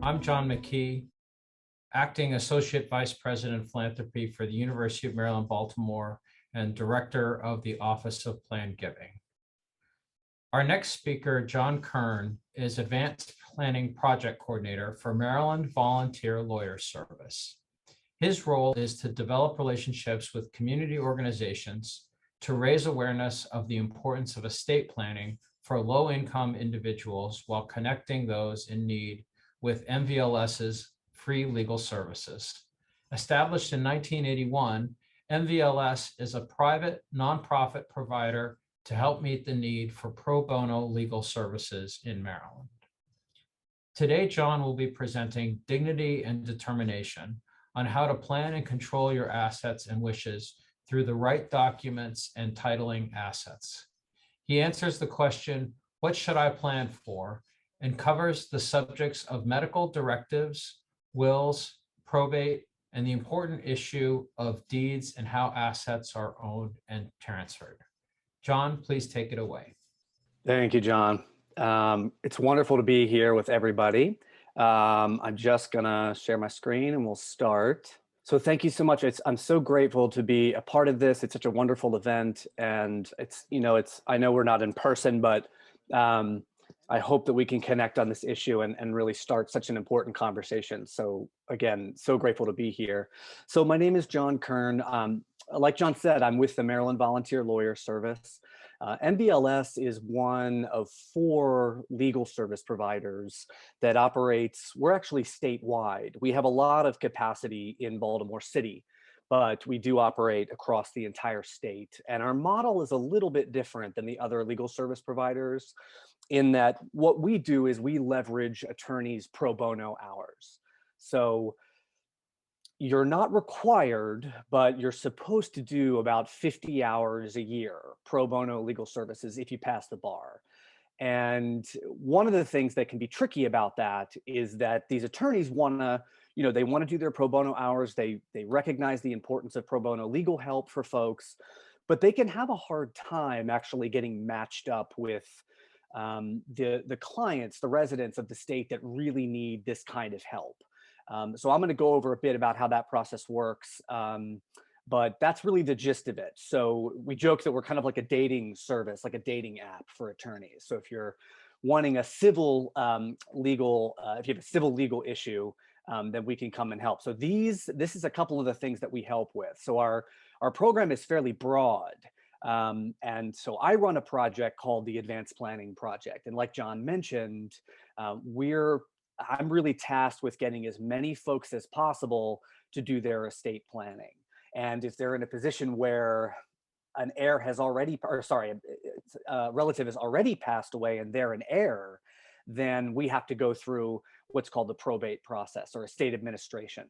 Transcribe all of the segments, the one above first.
I'm John McKee, Acting Associate Vice President of Philanthropy for the University of Maryland, Baltimore, and Director of the Office of Plan Giving. Our next speaker, John Kern, is Advanced Planning Project Coordinator for Maryland Volunteer Lawyer Service. His role is to develop relationships with community organizations to raise awareness of the importance of estate planning for low-income individuals while connecting those in need with MVLS's free legal services. Established in 1981, MVLS is a private nonprofit provider to help meet the need for pro bono legal services in Maryland. Today, John will be presenting Dignity and Determination on how to plan and control your assets and wishes through the right documents and titling assets. He answers the question, what should I plan for? And covers the subjects of medical directives, wills, probate, and the important issue of deeds and how assets are owned and transferred. John, please take it away. Thank you, John. It's wonderful to be here with everybody. I'm just gonna share my screen and we'll start. So thank you so much. I'm so grateful to be a part of this. It's such a wonderful event, and I know we're not in person, but I hope that we can connect on this issue and really start such an important conversation. So again, so grateful to be here. So my name is John Kern. Like John said, I'm with the Maryland Volunteer Lawyer Service. MVLS is one of 4 legal service providers that operates. We're actually statewide. We have a lot of capacity in Baltimore City, but we do operate across the entire state. And our model is a little bit different than the other legal service providers in that what we do is we leverage attorneys' pro bono hours. So you're not required, but you're supposed to do about 50 hours a year pro bono legal services if you pass the bar. And one of the things that can be tricky about that is that these attorneys they want to do their pro bono hours. They recognize the importance of pro bono legal help for folks, but they can have a hard time actually getting matched up with the clients, the residents of the state that really need this kind of help. So I'm going to go over a bit about how that process works, but that's really the gist of it. So we joke that we're kind of like a dating service, like a dating app for attorneys. So if you're wanting a civil legal, if you have a civil legal issue, then we can come and help. So this is a couple of the things that we help with. So our program is fairly broad. And so I run a project called the Advanced Planning Project. And like John mentioned, I'm really tasked with getting as many folks as possible to do their estate planning. And if they're in a position where an heir has already, a relative has already passed away and they're an heir, then we have to go through what's called the probate process or estate administration.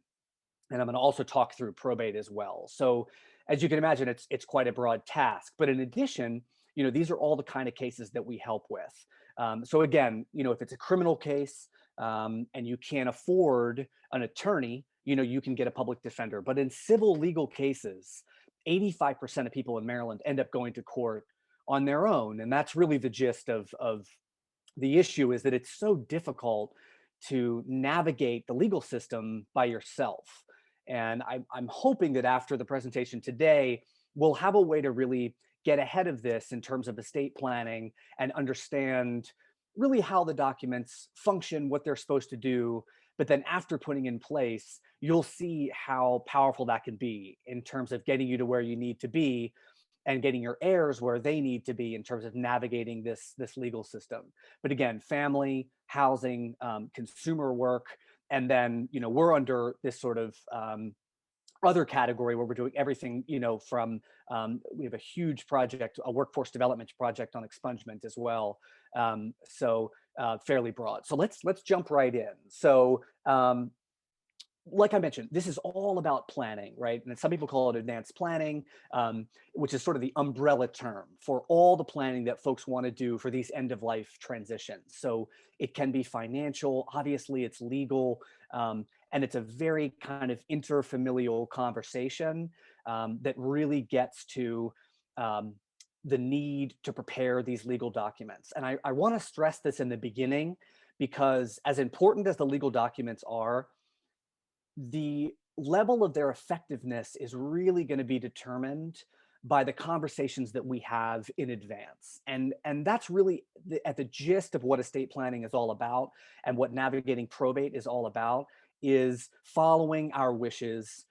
And I'm going to also talk through probate as well. So as you can imagine, it's quite a broad task. But in addition, these are all the kind of cases that we help with. So again, if it's a criminal case and you can't afford an attorney, you can get a public defender. But in civil legal cases, 85% of people in Maryland end up going to court on their own. And that's really the gist of the issue, is that it's so difficult to navigate the legal system by yourself. And I'm hoping that after the presentation today, we'll have a way to really get ahead of this in terms of estate planning and understand really how the documents function, what they're supposed to do. But then after putting in place, you'll see how powerful that can be in terms of getting you to where you need to be and getting your heirs where they need to be in terms of navigating this legal system. But again, family, housing, consumer work, and then we're under this sort of other category where we're doing everything, from we have a huge project, a workforce development project on expungement as well. So fairly broad. So let's jump right in. So like I mentioned, this is all about planning, right? And some people call it advanced planning, which is sort of the umbrella term for all the planning that folks want to do for these end of life transitions. So it can be financial, obviously it's legal, and it's a very kind of interfamilial conversation that really gets to the need to prepare these legal documents. And I want to stress this in the beginning, because as important as the legal documents are, the level of their effectiveness is really going to be determined by the conversations that we have in advance. And that's really at the gist of what estate planning is all about, and what navigating probate is all about, is following our wishes,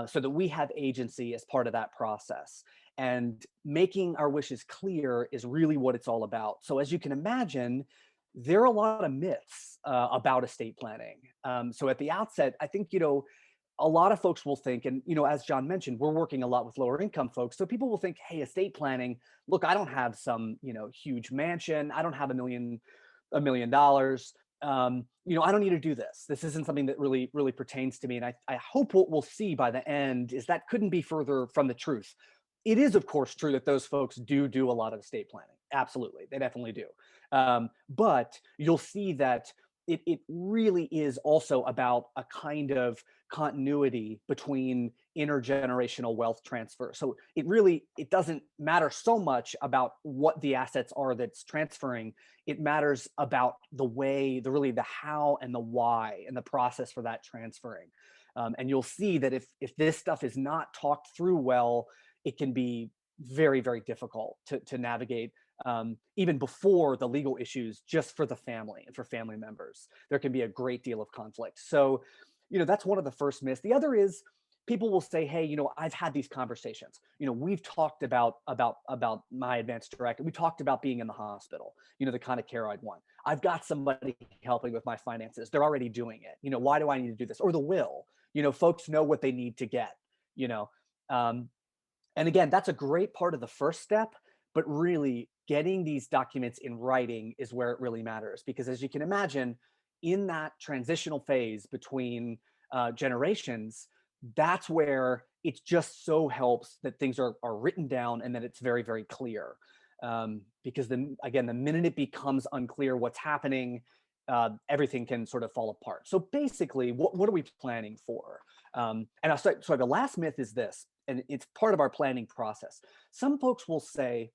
so that we have agency as part of that process. And making our wishes clear is really what it's all about. So as you can imagine, there are a lot of myths about estate planning. So at the outset, I think, a lot of folks will think, and as John mentioned, we're working a lot with lower income folks. So people will think, hey, estate planning, look, I don't have some, huge mansion. I don't have $1 million. I don't need to do this. This isn't something that really pertains to me. And I hope what we'll see by the end is that couldn't be further from the truth. It is, of course, true that those folks do a lot of estate planning. Absolutely. They definitely do. But you'll see that it really is also about a kind of continuity between intergenerational wealth transfer. So it doesn't matter so much about what the assets are that's transferring. It matters about the way, the how and the why and the process for that transferring. And you'll see that if this stuff is not talked through well, it can be very, very difficult to navigate, even before the legal issues, just for the family and for family members. There can be a great deal of conflict. So, that's one of the first myths. The other is, people will say, hey, I've had these conversations. We've talked about my advanced directive. We talked about being in the hospital, the kind of care I'd want. I've got somebody helping with my finances. They're already doing it. Why do I need to do this? Or the will, folks know what they need to get, and again, that's a great part of the first step, but really getting these documents in writing is where it really matters. Because as you can imagine, in that transitional phase between generations, that's where it just so helps that things are written down and that it's very, very clear. Because then again, the minute it becomes unclear what's happening, everything can sort of fall apart. So basically, what are we planning for? And so the last myth is this, and it's part of our planning process. Some folks will say,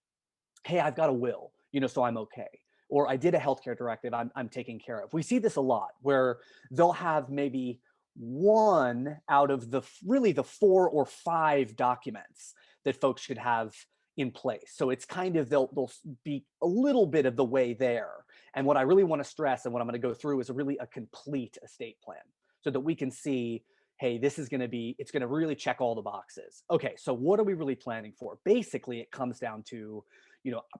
hey, I've got a will, so I'm okay. Or I did a healthcare directive, I'm taken care of. We see this a lot, where they'll have maybe one out of the 4 or 5 documents that folks should have in place. So it's kind of, they'll be a little bit of the way there. And what I really want to stress, and what I'm going to go through, is really a complete estate plan, so that we can see, hey, it's going to really check all the boxes. Okay, so what are we really planning for? Basically, it comes down to,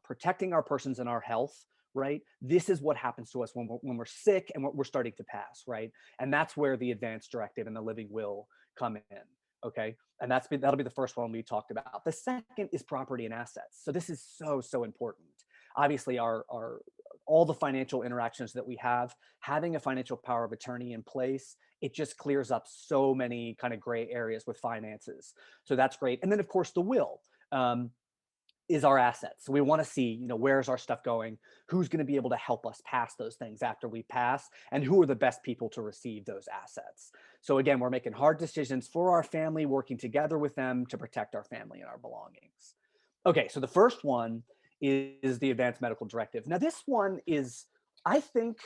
protecting our persons and our health, right? This is what happens to us when we're sick and we're starting to pass, right? And that's where the advanced directive and the living will come in, okay? And that'll be the first one we talked about. The second is property and assets. So this is so important. Obviously, all the financial interactions that we have, having a financial power of attorney in place, it just clears up so many kind of gray areas with finances. So that's great. And then, of course, the will is our assets. So we want to see, where's our stuff going? Who's going to be able to help us pass those things after we pass? And who are the best people to receive those assets? So again, we're making hard decisions for our family, working together with them to protect our family and our belongings. Okay, so the first one is the advanced medical directive. Now, this one is, I think,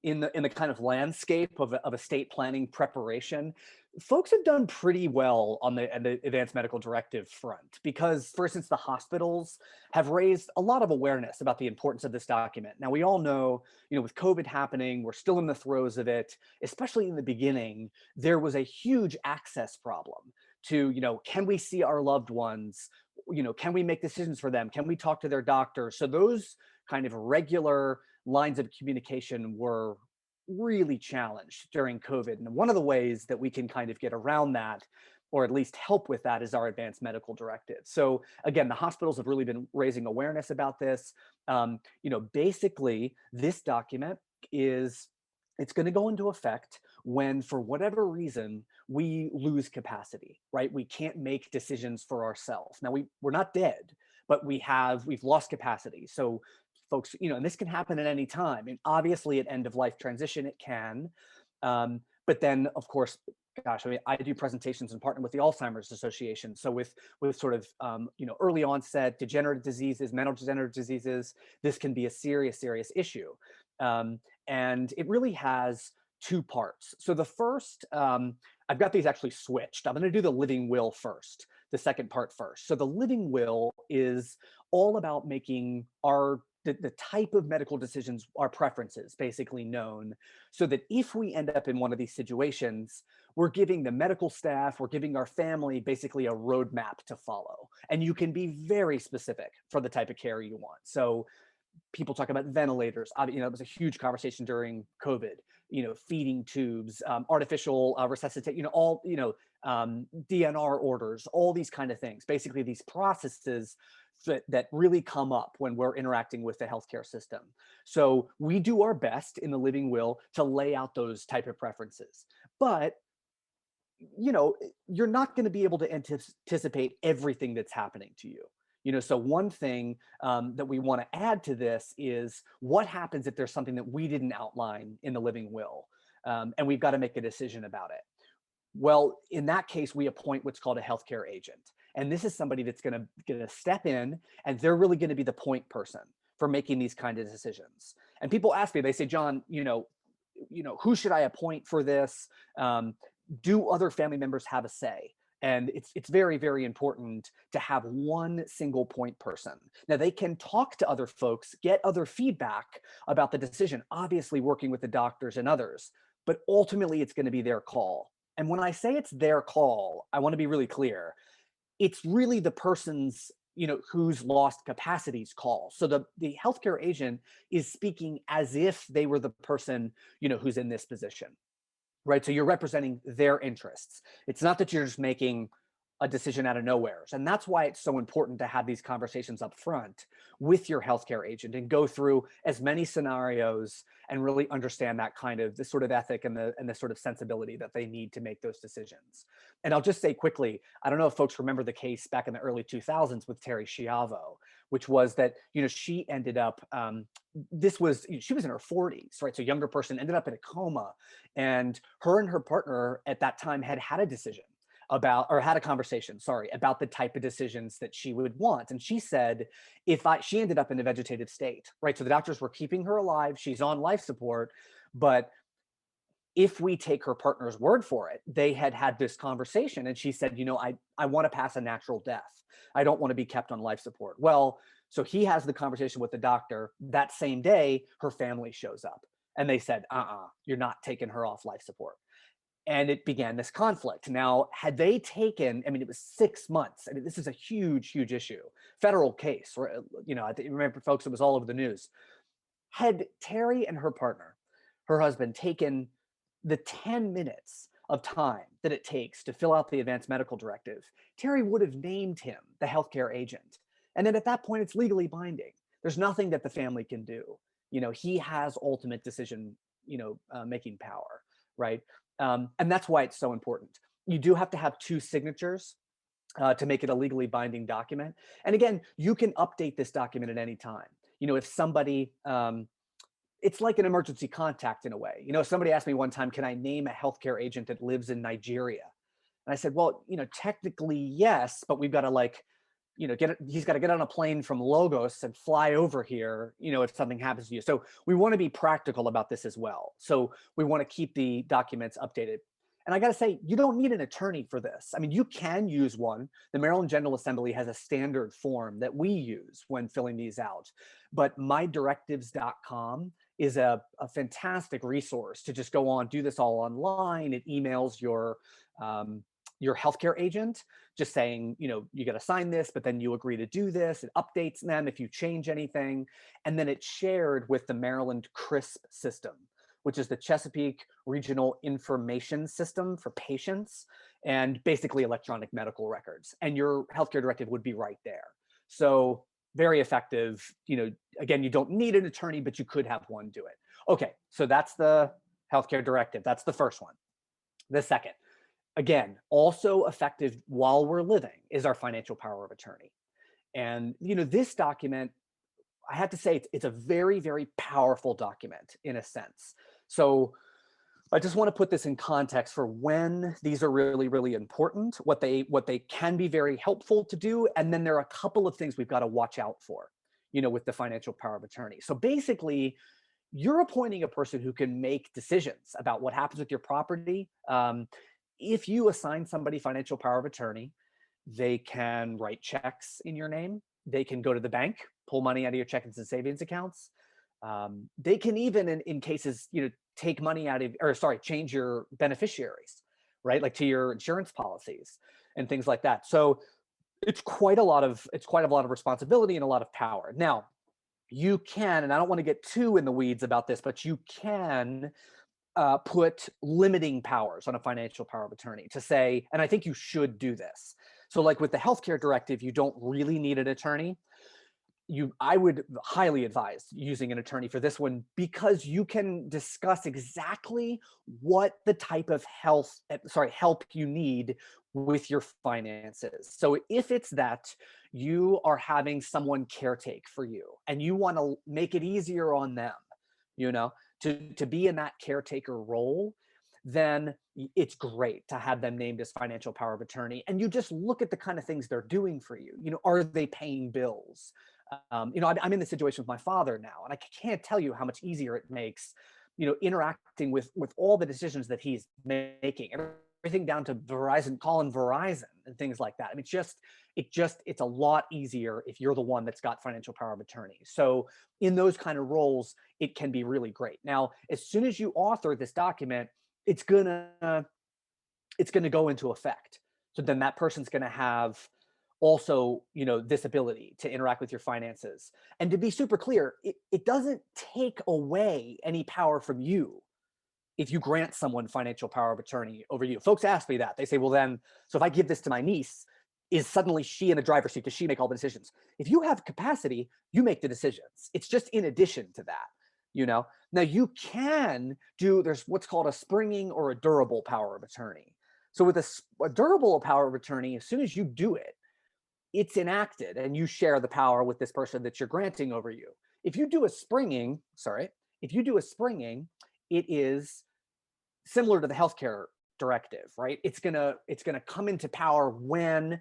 in the kind of landscape of estate planning preparation, folks have done pretty well on the advanced medical directive front, because, for instance, the hospitals have raised a lot of awareness about the importance of this document. Now, we all know, with COVID happening, we're still in the throes of it. Especially in the beginning, there was a huge access problem to, can we see our loved ones? Can we make decisions for them? Can we talk to their doctor? So those kind of regular lines of communication were really challenged during COVID. And one of the ways that we can kind of get around that, or at least help with that, is our advanced medical directive. So again, the hospitals have really been raising awareness about this. Basically, this document it's going to go into effect when, for whatever reason, we lose capacity, right? We can't make decisions for ourselves. Now, we're not dead, but we've lost capacity. So folks, and this can happen at any time. And obviously at end of life transition, it can. But then, of course, gosh, I do presentations and partner with the Alzheimer's Association. So with sort of, early onset degenerative diseases, mental degenerative diseases, this can be a serious issue. And it really has two parts. So the first, I've got these actually switched. I'm going to do the living will first, the second part first. So the living will is all about making the type of medical decisions, our preferences basically known, so that if we end up in one of these situations, we're giving the medical staff, we're giving our family basically a roadmap to follow. And you can be very specific for the type of care you want. So people talk about ventilators. It was a huge conversation during COVID. Feeding tubes, artificial resuscitate. DNR orders, all these kind of things. Basically, these processes that really come up when we're interacting with the healthcare system. So we do our best in the living will to lay out those type of preferences, but you're not going to be able to anticipate everything that's happening to you. So one thing that we want to add to this is what happens if there's something that we didn't outline in the living will, and we've got to make a decision about it. Well, in that case, we appoint what's called a healthcare agent. And this is somebody that's going to step in, and they're really going to be the point person for making these kind of decisions. And people ask me, they say, John, who should I appoint for this? Do other family members have a say? And it's very, very important to have one single point person. Now, they can talk to other folks, get other feedback about the decision, obviously working with the doctors and others, but ultimately it's going to be their call. And when I say it's their call, I want to be really clear. It's really the person's, who's lost capacity's call. So the healthcare agent is speaking as if they were the person, who's in this position, right? So you're representing their interests. It's not that you're just making a decision out of nowhere. And that's why it's so important to have these conversations up front with your healthcare agent and go through as many scenarios and really understand that kind of the sort of ethic and the sort of sensibility that they need to make those decisions. And I'll just say quickly, I don't know if folks remember the case back in the early 2000s with Terry Schiavo, which was that, she ended up, she was in her 40s, right? So a younger person ended up in a coma, and her partner at that time had a decision had a conversation, about the type of decisions that she would want. And she said, she ended up in a vegetative state, right? So the doctors were keeping her alive. She's on life support, but if we take her partner's word for it, they had this conversation, and she said, I want to pass a natural death. I don't want to be kept on life support. Well, so he has the conversation with the doctor. That same day, her family shows up, and they said, you're not taking her off life support. And it began this conflict. Now, had they taken, it was 6 months. This is a huge, huge issue. Federal case, I remember, folks, it was all over the news. Had Terry and her partner, her husband, taken the 10 minutes of time that it takes to fill out the advanced medical directive, Terry would have named him the healthcare agent. And then at that point, it's legally binding. There's nothing that the family can do. He has ultimate decision, making power, right? And that's why it's so important. You do have to have 2 signatures to make it a legally binding document. And again, you can update this document at any time. If somebody, it's like an emergency contact in a way. Somebody asked me one time, can I name a healthcare agent that lives in Nigeria? And I said, well, technically yes, but we've got to he's got to get on a plane from Lagos and fly over here, if something happens to you. So we want to be practical about this as well. So we want to keep the documents updated. And I got to say, you don't need an attorney for this. You can use one. The Maryland General Assembly has a standard form that we use when filling these out. But mydirectives.com is a fantastic resource to just go on, do this all online. It emails your healthcare agent just saying, you got to sign this, but then you agree to do this. It updates them if you change anything. And then it's shared with the Maryland CRISP system, which is the Chesapeake Regional Information System for patients, and basically electronic medical records. And your healthcare directive would be right there. So very effective. Again, you don't need an attorney, but you could have one do it. Okay, so that's the healthcare directive. That's the first one. The second, again, also effective while we're living, is our financial power of attorney. And, this document, I have to say, it's a very, very powerful document in a sense. So I just want to put this in context for when these are really, really important, what they can be very helpful to do. And then there are a couple of things we've got to watch out for, with the financial power of attorney. So basically, you're appointing a person who can make decisions about what happens with your property. If you assign somebody financial power of attorney, they can write checks in your name. They can go to the bank, pull money out of your checkings and savings accounts. They can even, in cases, take money out of, or sorry, change your beneficiaries, right? Like to your insurance policies and things like that. So it's quite a lot of responsibility and a lot of power. Now, you can, and I don't want to get too in the weeds about this, but you can put limiting powers on a financial power of attorney to say, and I think you should do this. So like with the healthcare directive, you don't really need an attorney. I would highly advise using an attorney for this one, because you can discuss exactly what the type of help you need with your finances. So if it's that you are having someone caretake for you and you want to make it easier on them, to be in that caretaker role, then it's great to have them named as financial power of attorney. And you just look at the kind of things they're doing for you. Are they paying bills? I'm in the situation with my father now, and I can't tell you how much easier it makes, interacting with all the decisions that he's making, everything down to Verizon, calling Verizon and things like that. I mean, it's a lot easier if you're the one that's got financial power of attorney. So in those kind of roles, it can be really great. Now, as soon as you author this document, it's gonna go into effect. So then that person's gonna have also, this ability to interact with your finances. And to be super clear, it doesn't take away any power from you if you grant someone financial power of attorney over you. Folks ask me that. They say, well, then, so if I give this to my niece, is suddenly she in the driver's seat? Does she make all the decisions? If you have capacity, you make the decisions. It's just in addition to that. Now you can there's what's called a springing or a durable power of attorney. So with a durable power of attorney, as soon as you do it, it's enacted and you share the power with this person that you're granting over you. If you do a springing, it is similar to the healthcare directive, right? It's gonna come into power when,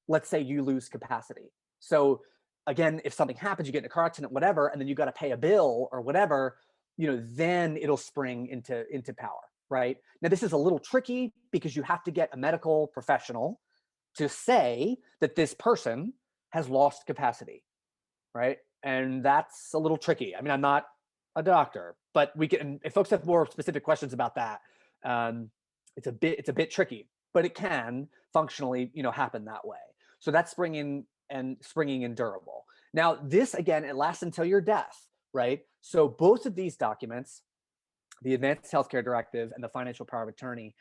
let's say, you lose capacity. So again, if something happens, you get in a car accident, whatever, and then you got to pay a bill or whatever, then it'll spring into power, right? Now, this is a little tricky because you have to get a medical professional to say that this person has lost capacity, right? And that's a little tricky. I mean, I'm not a doctor, but we can, if folks have more specific questions about that, it's a bit tricky, but it can functionally, happen that way. So that's springing and durable. Now, this, again, it lasts until your death, right? So both of these documents, the Advanced Healthcare Directive and the Financial Power of Attorney,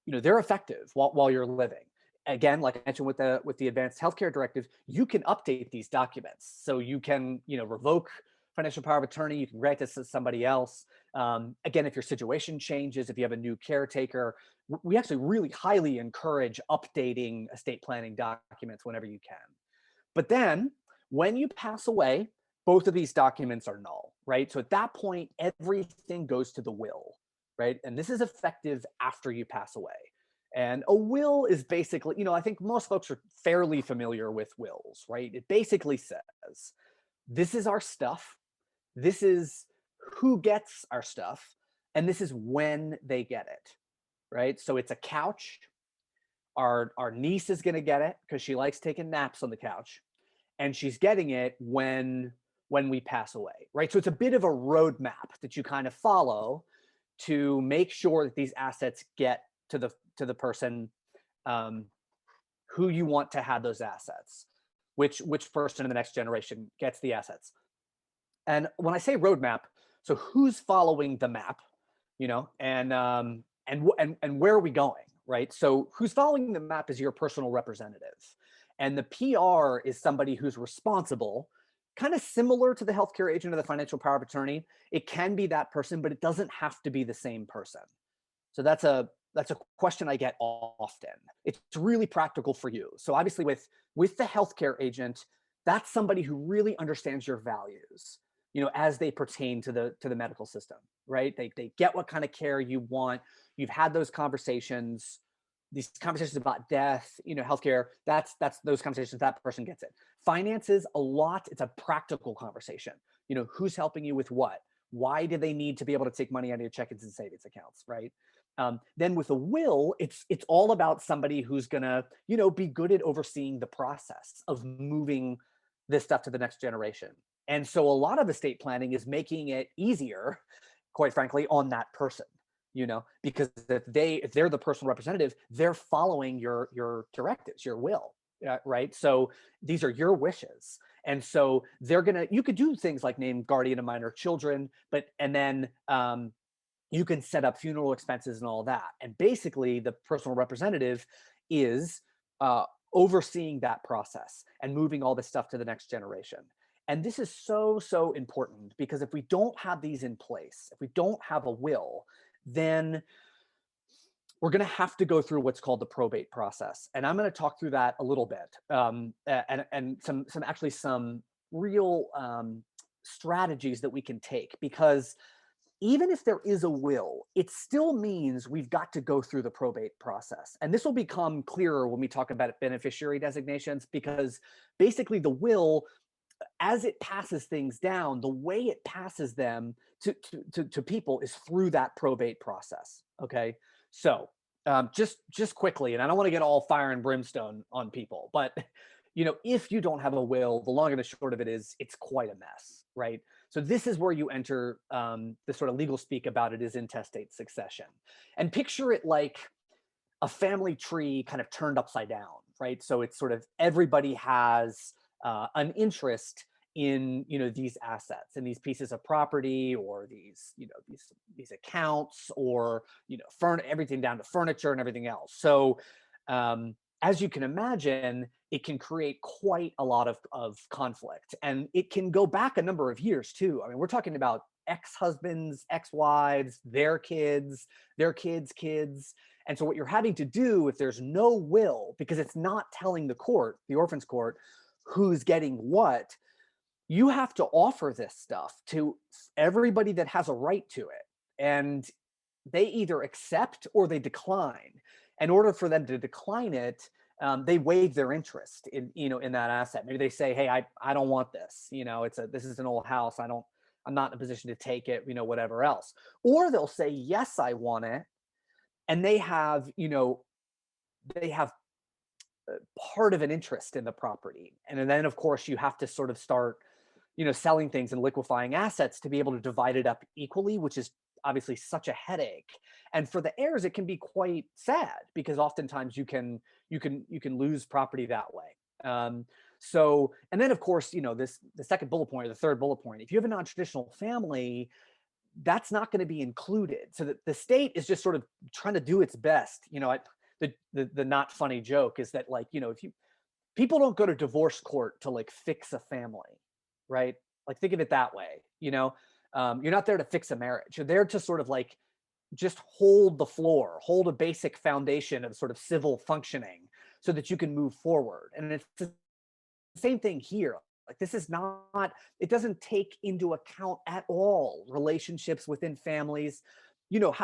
they're effective while you're living. Again, like I mentioned with the Advanced Healthcare Directive, you can update these documents. So you can, revoke financial power of attorney, you can grant this to somebody else. Again, if your situation changes, if you have a new caretaker, we actually really highly encourage updating estate planning documents whenever you can. But then when you pass away, both of these documents are null, right? So at that point, everything goes to the will, right? And this is effective after you pass away. And a will is basically, I think most folks are fairly familiar with wills, right? It basically says, this is our stuff. This is who gets our stuff. And this is when they get it, right? So it's a couch. Our niece is going to get it because she likes taking naps on the couch. And she's getting it when we pass away, right? So it's a bit of a roadmap that you kind of follow to make sure that these assets get to the person who you want to have those assets, which person in the next generation gets the assets. And when I say roadmap, so who's following the map, and where are we going, right? So who's following the map is your personal representative. And the PR is somebody who's responsible, kind of similar to the healthcare agent or the financial power of attorney. It can be that person, but it doesn't have to be the same person. So that's a question I get often. It's really practical for you. So obviously with the healthcare agent, that's somebody who really understands your values, as they pertain to the medical system, right? They get what kind of care you want. You've had those conversations. These conversations about death, healthcare, that's those conversations, that person gets it. Finances, it's a practical conversation. Who's helping you with what? Why do they need to be able to take money out of your checkings and savings accounts, right? Then with a will, it's all about somebody who's gonna, be good at overseeing the process of moving this stuff to the next generation. And so a lot of estate planning is making it easier, quite frankly, on that person, because if they're the personal representative, they're following your directives, your will, right? So these are your wishes. And so you could do things like name guardian of minor children, and then you can set up funeral expenses and all that. And basically, the personal representative is overseeing that process and moving all this stuff to the next generation. And this is so, so important, because if we don't have these in place, if we don't have a will, then we're going to have to go through what's called the probate process. And I'm going to talk through that a little bit, and some real strategies that we can take, because even if there is a will, it still means we've got to go through the probate process. And this will become clearer when we talk about beneficiary designations, because basically the will, as it passes things down, the way it passes them to people is through that probate process. Okay. So just quickly, and I don't want to get all fire and brimstone on people, but if you don't have a will, the long and the short of it is it's quite a mess, right? So this is where you enter the sort of legal speak about it is intestate succession. And picture it like a family tree kind of turned upside down, right? So it's sort of everybody has an interest in these assets and these pieces of property, or these accounts, or everything down to furniture and everything else. So as you can imagine, it can create quite a lot of conflict, and it can go back a number of years too. I mean, we're talking about ex-husbands, ex-wives, their kids, their kids' kids. And so what you're having to do, if there's no will, because it's not telling the court, the orphans court, who's getting what, you have to offer this stuff to everybody that has a right to it. And they either accept or they decline. In order for them to decline it, they waive their interest in that asset. Maybe they say, "Hey, I don't want this. This is an old house. I'm not in a position to take it. Whatever else." Or they'll say, "Yes, I want it," and they have part of an interest in the property. And then, of course, you have to sort of start, selling things and liquefying assets to be able to divide it up equally, which is obviously such a headache. And for the heirs, it can be quite sad, because oftentimes you can lose property that way. So, and then of course, the second bullet point, or the third bullet point, if you have a non-traditional family, that's not going to be included. So that the state is just sort of trying to do its best. The not funny joke is that, like, if people don't go to divorce court to like fix a family, right? Like, think of it that way. You're not there to fix a marriage. You're there to sort of like just hold the floor, hold a basic foundation of sort of civil functioning so that you can move forward. And it's the same thing here. Like, this is not, it doesn't take into account at all relationships within families.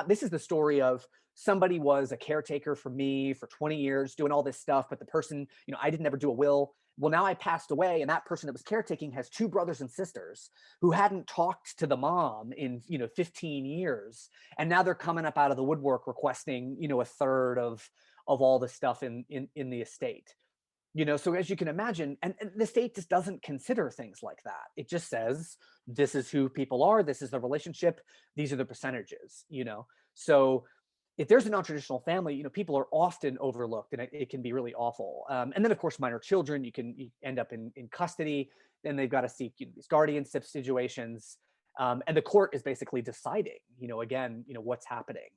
This is the story of somebody was a caretaker for me for 20 years doing all this stuff, but the person, I didn't ever do a will. Well, now I passed away, and that person that was caretaking has two brothers and sisters who hadn't talked to the mom in 15 years, and now they're coming up out of the woodwork requesting a third of all the stuff in the estate. So as you can imagine, and the state just doesn't consider things like that. It just says, this is who people are, this is the relationship, these are the percentages. So if there's a non-traditional family, people are often overlooked, and it can be really awful. And then, of course, minor children, you end up in custody. Then they've got to seek these guardianship situations, and the court is basically deciding, again, what's happening.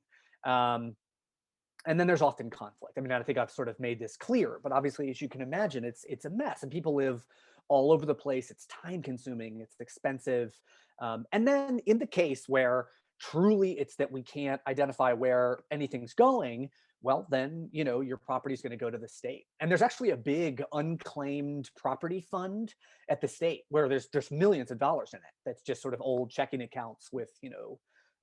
And then there's often conflict. I mean, I think I've sort of made this clear, but obviously, as you can imagine, it's a mess, and people live all over the place. It's time consuming. It's expensive. And then in the case where truly it's that we can't identify where anything's going, well, then, your property is going to go to the state. And there's actually a big unclaimed property fund at the state where there's millions of dollars in it. That's just sort of old checking accounts with,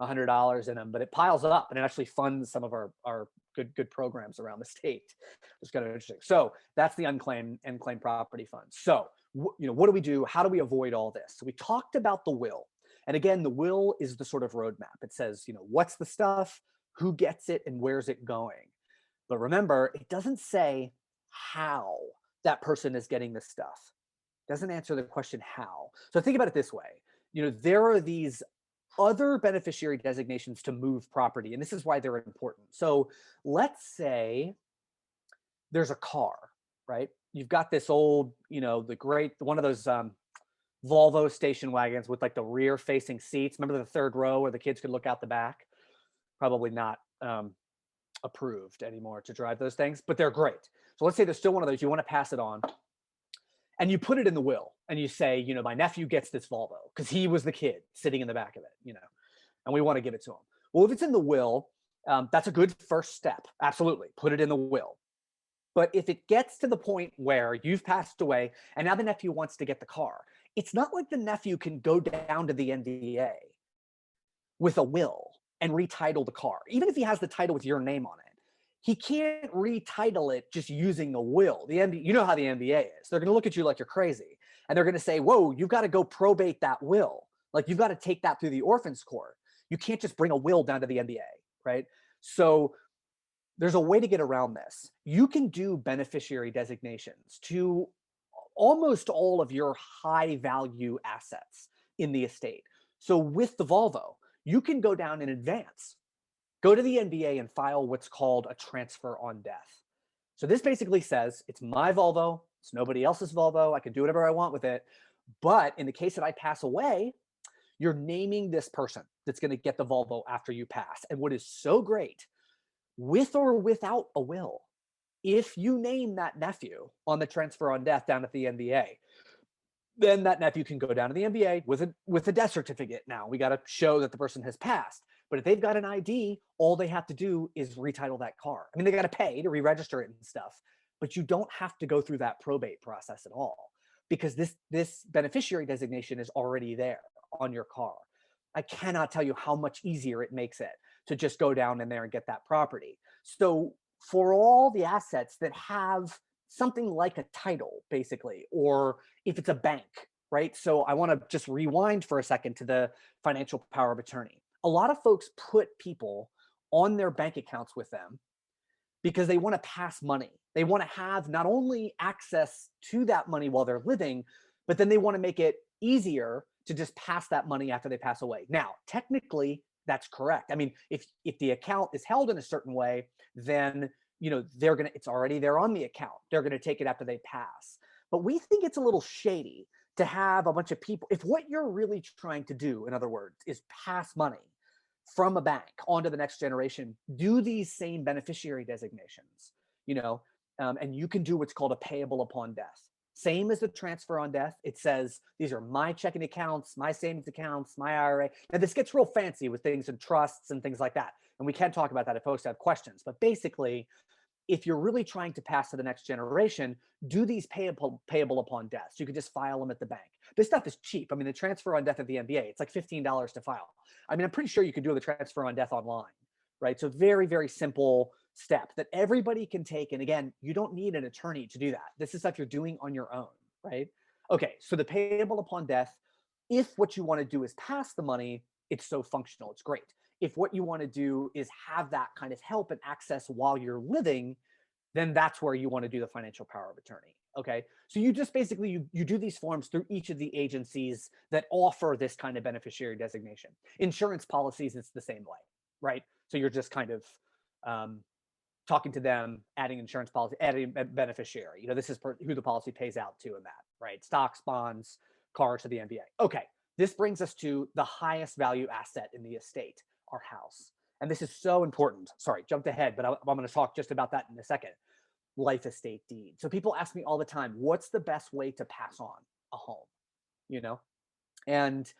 $100 in them, but it piles up, and it actually funds some of our good programs around the state. It's kind of interesting. So that's the unclaimed and claimed property fund. So, what do we do? How do we avoid all this? So we talked about the will. And again, the will is the sort of roadmap. It says, what's the stuff, who gets it, and where's it going. But remember, it doesn't say how that person is getting the stuff. It doesn't answer the question how. So think about it this way. There are these other beneficiary designations to move property, and this is why they're important. So let's say there's a car, right? You've got this old, one of those Volvo station wagons with like the rear facing seats. Remember the third row where the kids could look out the back? Probably not approved anymore to drive those things, but they're great. So let's say there's still one of those, you want to pass it on, and you put it in the will, and you say, my nephew gets this Volvo because he was the kid sitting in the back of it, and we want to give it to him. Well, if it's in the will, that's a good first step. Absolutely, put it in the will. But if it gets to the point where you've passed away and now the nephew wants to get the car, it's not like the nephew can go down to the NDA with a will and retitle the car. Even if he has the title with your name on it, he can't retitle it just using a will. You know how the NBA is. They're going to look at you like you're crazy. And they're going to say, whoa, you've got to go probate that will. Like, you've got to take that through the orphans court. You can't just bring a will down to the NBA, right? So there's a way to get around this. You can do beneficiary designations to almost all of your high value assets in the estate. So with the Volvo, you can go down in advance, go to the NBA and file what's called a transfer on death. So this basically says, it's my Volvo, it's nobody else's Volvo, I can do whatever I want with it. But in the case that I pass away, you're naming this person that's going to get the Volvo after you pass. And what is so great, with or without a will, if you name that nephew on the transfer on death down at the NBA, then that nephew can go down to the NBA with a death certificate. Now we got to show that the person has passed. But if they've got an ID, all they have to do is retitle that car. I mean, they got to pay to re-register it and stuff, but you don't have to go through that probate process at all, because this beneficiary designation is already there on your car. I cannot tell you how much easier it makes it to just go down in there and get that property. So for all the assets that have something like a title, basically, or if it's a bank, right? So I want to just rewind for a second to the financial power of attorney. A lot of folks put people on their bank accounts with them because they want to pass money. They want to have not only access to that money while they're living, but then they want to make it easier to just pass that money after they pass away. Now, technically, that's correct. I mean, if the account is held in a certain way, then it's already there on the account. They're going to take it after they pass. But we think it's a little shady to have a bunch of people. If what you're really trying to do, in other words, is pass money from a bank onto the next generation, do these same beneficiary designations, and you can do what's called a payable upon death. Same as the transfer on death. It says, these are my checking accounts, my savings accounts, my IRA. Now, this gets real fancy with things in trusts and things like that. And we can talk about that if folks have questions. But basically, if you're really trying to pass to the next generation, do these payable upon death. So you could just file them at the bank. This stuff is cheap. I mean, the transfer on death at the NBA, it's like $15 to file. I mean, I'm pretty sure you could do the transfer on death online, right? So very, very simple step that everybody can take. And again, you don't need an attorney to do that. This is stuff you're doing on your own, right? Okay, so the payable upon death, if what you want to do is pass the money, it's so functional, it's great. If what you want to do is have that kind of help and access while you're living, then that's where you want to do the financial power of attorney. Okay, so you just basically, you do these forms through each of the agencies that offer this kind of beneficiary designation. Insurance policies, it's the same way, right? So you're just kind of talking to them, adding insurance policy, adding a beneficiary. This is who the policy pays out to, and that, right? Stocks, bonds, cars to the NBA. Okay, this brings us to the highest value asset in the estate, our house. And this is so important. Sorry, jumped ahead, but I'm going to talk just about that in a second. Life estate deed. So people ask me all the time, what's the best way to pass on a home? And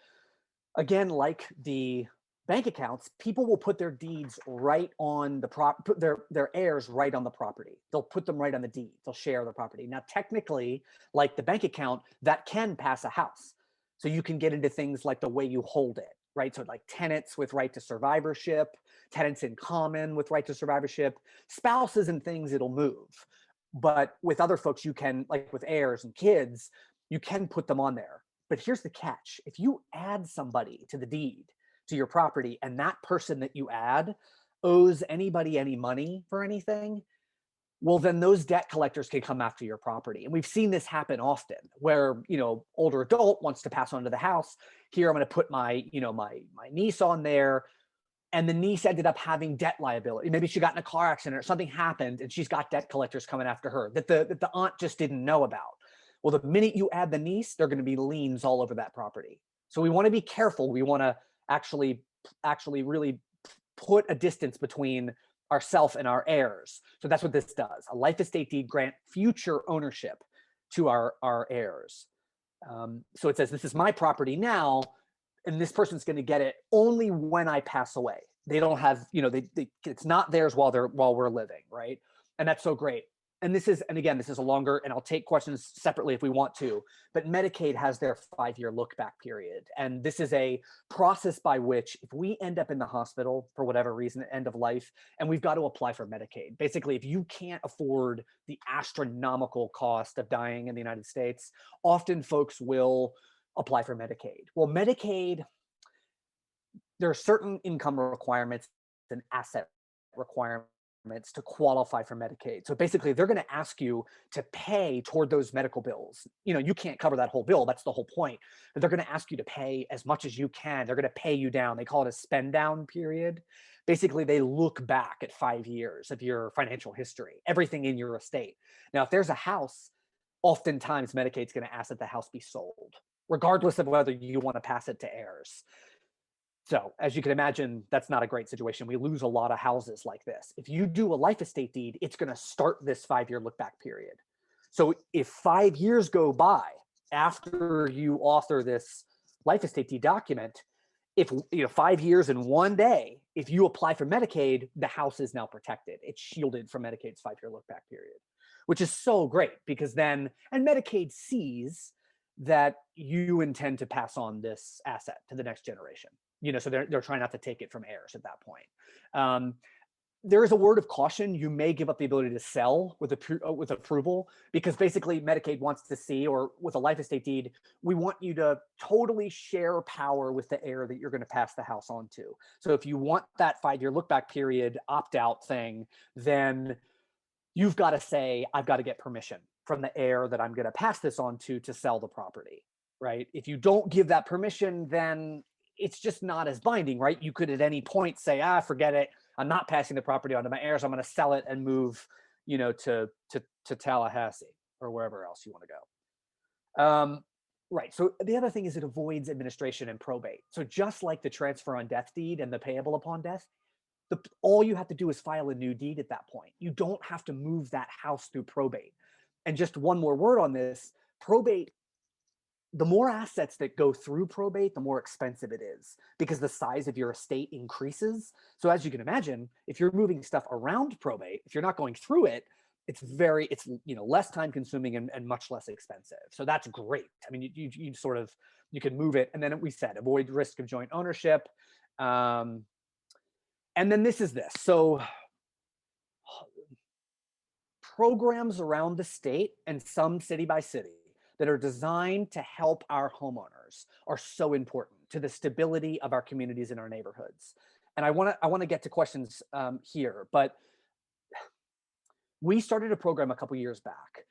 again, like the bank accounts, people will put their deeds right on the put their heirs right on the property. They'll put them right on the deed. They'll share the property. Now, technically, like the bank account, that can pass a house. So you can get into things like the way you hold it, right? So like tenants with right to survivorship, tenants in common with right to survivorship, spouses and things, it'll move. But with other folks, you can, like with heirs and kids, you can put them on there. But here's the catch. If you add somebody to the deed to your property and that person that you add owes anybody any money for anything, well, then those debt collectors can come after your property. And we've seen this happen often where, older adult wants to pass on to the house. Here, I'm going to put my niece on there. And the niece ended up having debt liability. Maybe she got in a car accident or something happened and she's got debt collectors coming after her that the aunt just didn't know about. Well, the minute you add the niece, they're going to be liens all over that property. So we want to be careful. We want to actually really put a distance between ourself and our heirs. So that's what this does. A life estate deed grant future ownership to our heirs. So it says, this is my property now, and this person's going to get it only when I pass away. They don't have, it's not theirs while we're living, right? And that's so great. And this is a longer, and I'll take questions separately if we want to, but Medicaid has their 5-year look back period. And this is a process by which if we end up in the hospital for whatever reason, end of life, and we've got to apply for Medicaid. Basically, if you can't afford the astronomical cost of dying in the United States, often folks will apply for Medicaid. Well, Medicaid, there are certain income requirements and asset requirements to qualify for Medicaid. So basically, they're going to ask you to pay toward those medical bills. You can't cover that whole bill. That's the whole point. But they're going to ask you to pay as much as you can. They're going to pay you down. They call it a spend down period. Basically, they look back at 5 years of your financial history, everything in your estate. Now, if there's a house, oftentimes Medicaid's going to ask that the house be sold, regardless of whether you want to pass it to heirs. So as you can imagine, that's not a great situation. We lose a lot of houses like this. If you do a life estate deed, it's going to start this 5-year look back period. So if 5 years go by after you author this life estate deed document, if 5 years and 1 day, if you apply for Medicaid, the house is now protected. It's shielded from Medicaid's 5-year look back period, which is so great because then, and Medicaid sees that you intend to pass on this asset to the next generation. So they're trying not to take it from heirs at that point. There is a word of caution. You may give up the ability to sell with approval because basically Medicaid wants to see, or with a life estate deed, we want you to totally share power with the heir that you're going to pass the house on to. So if you want that 5-year look back period opt-out thing, then you've got to say, I've got to get permission from the heir that I'm going to pass this on to sell the property, right? If you don't give that permission, then it's just not as binding, right? You could at any point say, forget it. I'm not passing the property on to my heirs. I'm going to sell it and move, to Tallahassee or wherever else you want to go. Right. So the other thing is it avoids administration and probate. So just like the transfer on death deed and the payable upon death, all you have to do is file a new deed at that point. You don't have to move that house through probate. And just one more word on this, probate, the more assets that go through probate, the more expensive it is because the size of your estate increases. So as you can imagine, if you're moving stuff around probate, if you're not going through it, it's less time consuming and much less expensive. So that's great. I mean, you can move it. And then we said, avoid risk of joint ownership. And then this. So programs around the state and some city by city that are designed to help our homeowners are so important to the stability of our communities and our neighborhoods. And I want to get to questions here, but we started a program a couple years back,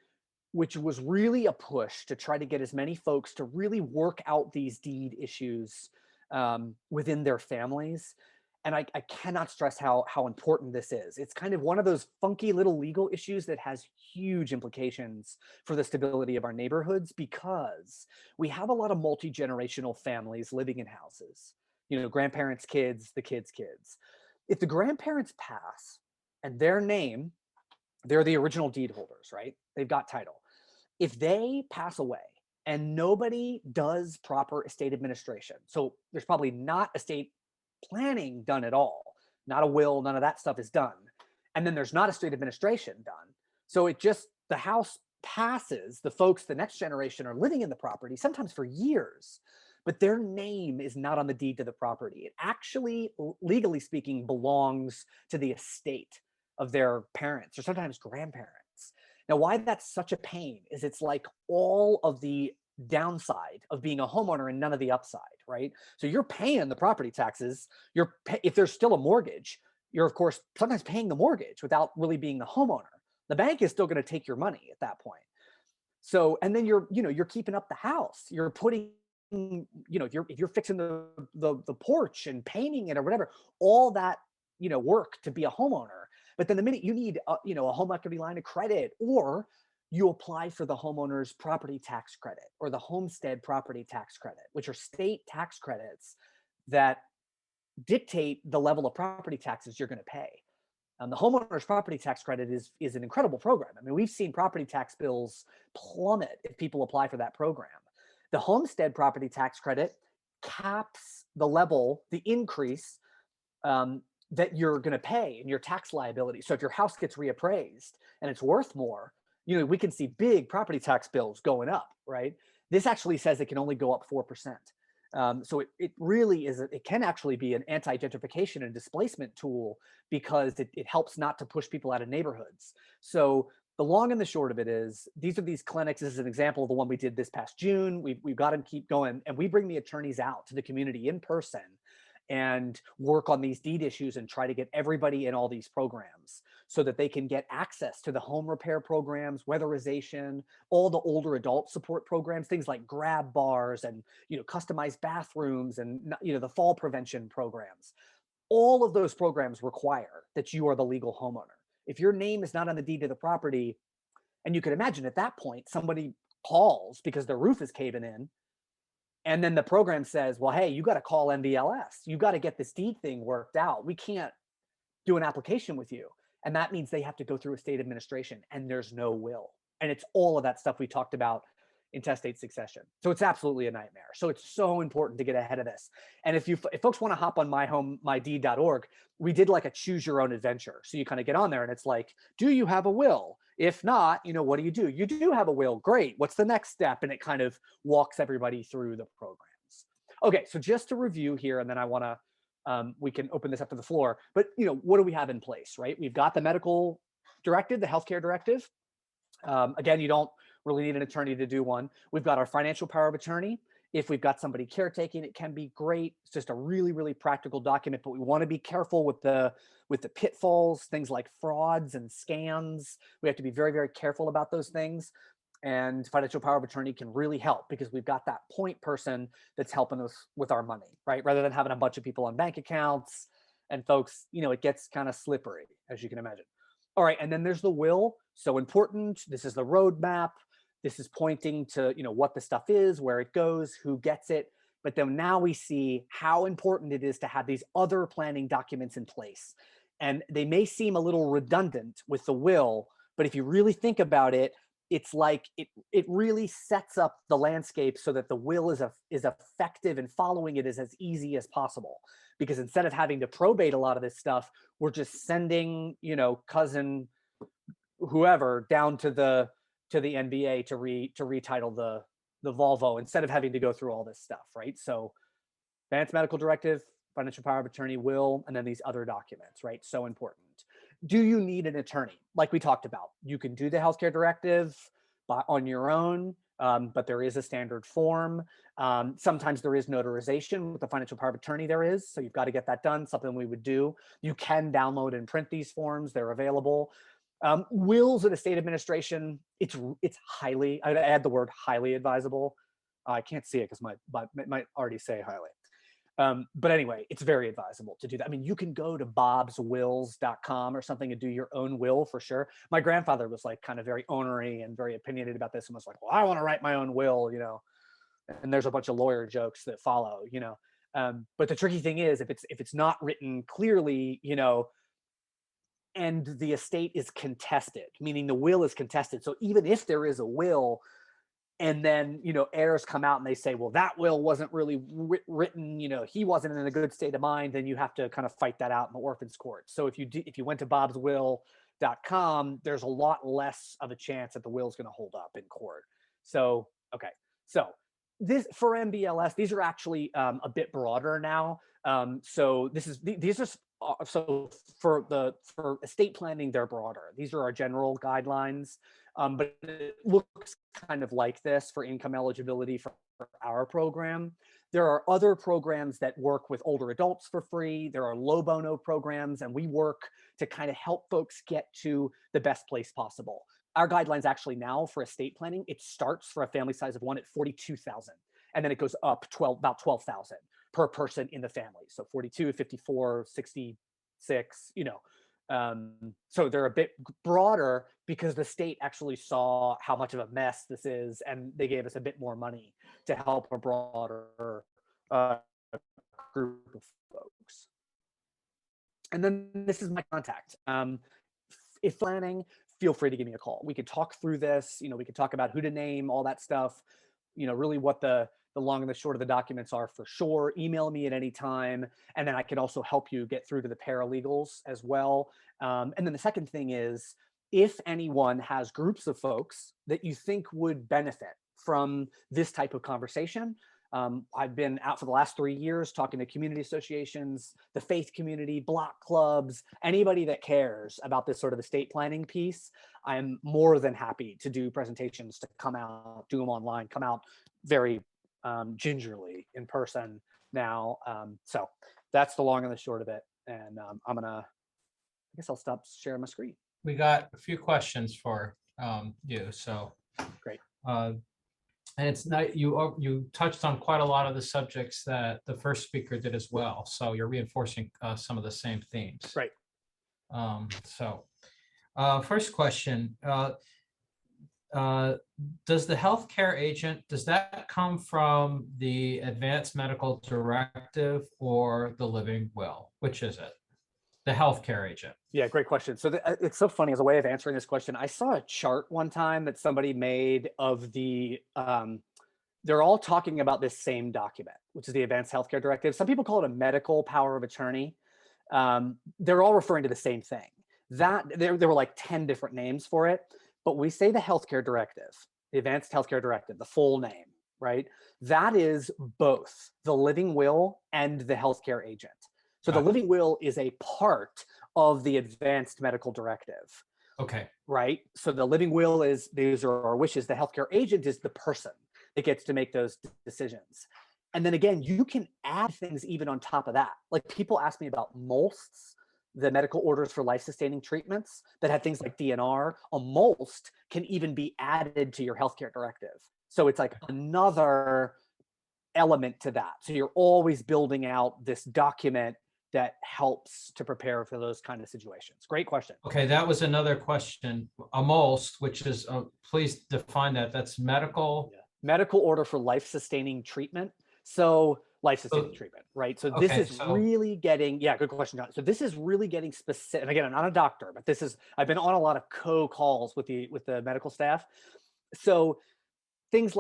which was really a push to try to get as many folks to really work out these deed issues within their families. And I cannot stress how important this is. It's kind of one of those funky little legal issues that has huge implications for the stability of our neighborhoods because we have a lot of multi-generational families living in houses, grandparents, kids, the kids' kids. If the grandparents pass and their name, they're the original deed holders, right? They've got title. If they pass away and nobody does proper estate administration, so there's probably not estate planning done at all, not a will, none of that stuff is done, and then there's not estate administration done, so the house passes, the folks, the next generation are living in the property sometimes for years, but their name is not on the deed to the property. It actually, legally speaking, belongs to the estate of their parents or sometimes grandparents. Now, why that's such a pain is it's like all of the downside of being a homeowner and none of the upside, right? So you're paying the property taxes. If there's still a mortgage, you're of course sometimes paying the mortgage without really being the homeowner. The bank is still going to take your money at that point. So, and then you're keeping up the house. You're putting, if you're fixing the porch and painting it or whatever, all that, work to be a homeowner. But then the minute you need a home equity line of credit, or you apply for the homeowner's property tax credit or the homestead property tax credit, which are state tax credits that dictate the level of property taxes you're going to pay. The homeowner's property tax credit is an incredible program. I mean, we've seen property tax bills plummet if people apply for that program. The homestead property tax credit caps the level, the increase that you're going to pay in your tax liability. So if your house gets reappraised and it's worth more, we can see big property tax bills going up, right? This actually says it can only go up 4%. So it really is, it can actually be an anti-gentrification and displacement tool because it helps not to push people out of neighborhoods. So the long and the short of it is, these are these clinics. This is an example of the one we did this past June. We've got to keep going, and we bring the attorneys out to the community in person and work on these deed issues and try to get everybody in all these programs so that they can get access to the home repair programs, weatherization, all the older adult support programs, things like grab bars and, customized bathrooms and, the fall prevention programs. All of those programs require that you are the legal homeowner. If your name is not on the deed to the property, and you can imagine at that point, somebody calls because their roof is caving in, and then the program says, well, hey, you got to call MVLS. You got to get this deed thing worked out. We can't do an application with you. And that means they have to go through a state administration, and there's no will. And it's all of that stuff we talked about in intestate succession. So it's absolutely a nightmare. So it's so important to get ahead of this. And if folks want to hop on mydeed.org, we did like a choose your own adventure. So you kind of get on there and it's like, do you have a will? If not, what do? You do have a will. Great. What's the next step? And it kind of walks everybody through the programs. Okay. So just to review here, and then I want to, we can open this up to the floor, but what do we have in place, right? We've got the medical directive, the healthcare directive. Again, you don't really need an attorney to do one. We've got our financial power of attorney. If we've got somebody caretaking, it can be great. It's just a really, really practical document, but we want to be careful with the pitfalls, things like frauds and scams. We have to be very, very careful about those things. And financial power of attorney can really help because we've got that point person that's helping us with our money, right? Rather than having a bunch of people on bank accounts and folks, it gets kind of slippery, as you can imagine. All right, and then there's the will. So important. This is the roadmap. This is pointing to, what the stuff is, where it goes, who gets it. But then now we see how important it is to have these other planning documents in place. And they may seem a little redundant with the will, but if you really think about it, it's like it really sets up the landscape so that the will is effective, and following it is as easy as possible. Because instead of having to probate a lot of this stuff, we're just sending, cousin whoever down to the NBA to retitle the Volvo instead of having to go through all this stuff, right? So advanced medical directive, financial power of attorney, will, and then these other documents, right? So important. Do you need an attorney? Like we talked about, you can do the healthcare directive on your own, but there is a standard form. Sometimes there is notarization with the financial power of attorney there is, so you've got to get that done, something we would do. You can download and print these forms, they're available. Wills in a state administration, it's highly, I'd add the word highly advisable. I can't see it because it might already say highly. But anyway, it's very advisable to do that. I mean, you can go to bobswills.com or something and do your own will for sure. My grandfather was like kind of very onery and very opinionated about this and was like, well, I want to write my own will, and there's a bunch of lawyer jokes that follow, but the tricky thing is if it's not written clearly, and the estate is contested, meaning the will is contested. So even if there is a will, and then, heirs come out and they say, well, that will wasn't really written, he wasn't in a good state of mind, then you have to kind of fight that out in the orphans court. So if you went to bobswill.com, there's a lot less of a chance that the will is going to hold up in court. So, okay. So this for MVLS, these are actually a bit broader now. So these are, so for estate planning, they're broader. These are our general guidelines. but it looks kind of like this for income eligibility for our program. There are other programs that work with older adults for free. There are low bono programs, and we work to kind of help folks get to the best place possible. Our guidelines actually now for estate planning, it starts for a family size of 1 at 42,000, and then it goes up about 12,000 per person in the family. So 42, 54, 66, so they're a bit broader because the state actually saw how much of a mess this is, and they gave us a bit more money to help a broader group of folks. And then this is my contact. If planning, feel free to give me a call. We could talk through this. We could talk about who to name, all that stuff. Really what the long and the short of the documents are for sure. Email me at any time. And then I can also help you get through to the paralegals as well. And then the second thing is, if anyone has groups of folks that you think would benefit from this type of conversation, I've been out for the last 3 years talking to community associations, the faith community, block clubs, anybody that cares about this sort of estate planning piece. I'm more than happy to do presentations, to come out, do them online, come out very gingerly in person now. So that's the long and the short of it. And I guess I'll stop sharing my screen. We got a few questions for you. So Great. And it's not, you touched on quite a lot of the subjects that the first speaker did as well. So you're reinforcing some of the same themes. Right. First question, does the healthcare agent, does that come from the advanced medical directive or the living will? Which is it? The healthcare agent. Yeah, great question. So it's so funny as a way of answering this question. I saw a chart one time that somebody made of they're all talking about this same document, which is the Advanced Healthcare Directive. Some people call it a medical power of attorney. They're all referring to the same thing. There were like 10 different names for it, but we say the Healthcare Directive, the Advanced Healthcare Directive, the full name, right? That is both the living will and the healthcare agent. So the living will is a part of the advanced medical directive. Okay. Right. So the living will is, these are our wishes. The healthcare agent is the person that gets to make those decisions. And then again, you can add things even on top of that. Like people ask me about MOLSTs, the medical orders for life-sustaining treatments that have things like DNR. A MOLST can even be added to your healthcare directive. So it's like another element to that. So you're always building out this document that helps to prepare for those kind of situations. Great question. Okay, that was another question. A MOLST, which is, please define that. That's medical. Yeah. Medical order for life-sustaining treatment. So life-sustaining treatment, right? So this is really getting, yeah, good question, John. So this is really getting specific. And again, I'm not a doctor, but I've been on a lot of calls with the medical staff. So think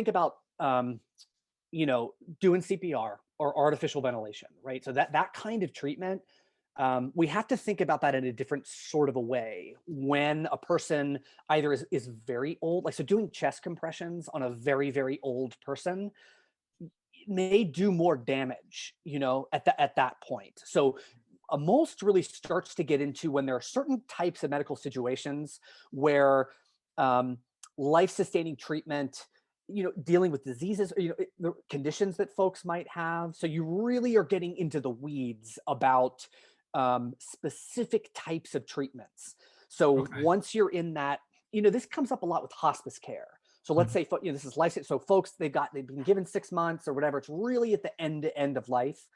about, doing CPR or artificial ventilation, right? So that kind of treatment, we have to think about that in a different sort of a way when a person either is very old, like so doing chest compressions on a very, very old person may do more damage, at that point. So a MOLST really starts to get into when there are certain types of medical situations where life-sustaining treatment, dealing with diseases, the conditions that folks might have. So you really are getting into the weeds about specific types of treatments. So once you're in that, this comes up a lot with hospice care. So let's say, this is life. So folks, they've been given 6 months or whatever. It's really at the end of life.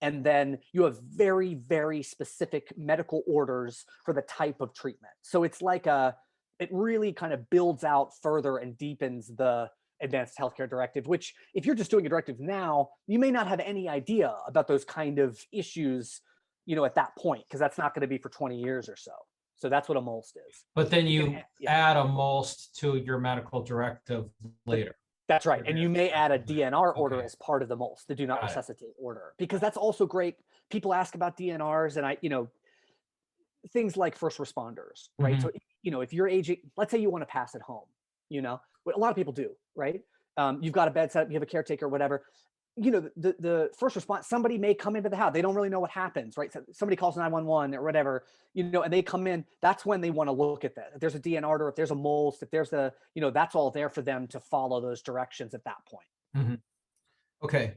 And then you have very, very specific medical orders for the type of treatment. So it's like it really kind of builds out further and deepens the Advanced Healthcare Directive, which if you're just doing a directive now, you may not have any idea about those kind of issues, at that point, because that's not going to be for 20 years or so. So that's what a MOLST is. But then you add a MOLST to your medical directive later. That's right. And you may add a DNR order as part of the MOLST, the do not resuscitate order, because that's also great. People ask about DNRs and things like first responders, right? So, if you're aging, let's say you want to pass at home, a lot of people do, right? You've got a bed set up, you have a caretaker, whatever. the first response, somebody may come into the house. They don't really know what happens, right? So somebody calls 911 or whatever, and they come in. That's when they want to look at that. If there's a DNR order, if there's a MOLST, if there's that's all there for them to follow those directions at that point. Mhm. Okay,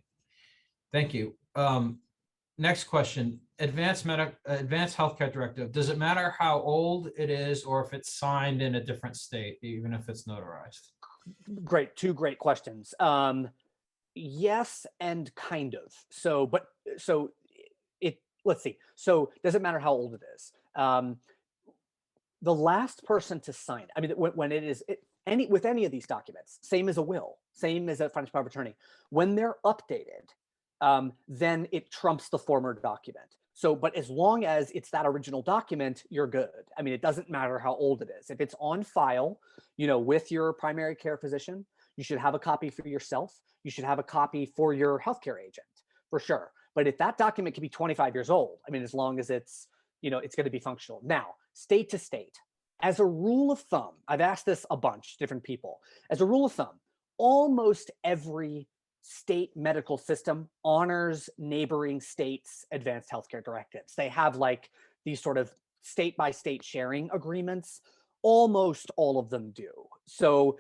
thank you. Next question, advanced healthcare directive. Does it matter how old it is or if it's signed in a different state, even if it's notarized? Great, two great questions. Yes, and kind of. So let's see. So does it matter how old it is? The last person to sign it, I mean, when it is with any of these documents, same as a will, same as a financial power of attorney, when they're updated, then it trumps the former document. So, but as long as it's that original document, you're good. I mean, it doesn't matter how old it is. If it's on file, with your primary care physician, you should have a copy for yourself. You should have a copy for your healthcare agent, for sure. But if that document can be 25 years old, I mean, as long as it's, it's going to be functional. Now, state to state, as a rule of thumb, I've asked this a bunch, different people. As a rule of thumb, almost every state medical system honors neighboring states' advanced healthcare directives. They have like these sort of state by state sharing agreements. Almost all of them do. So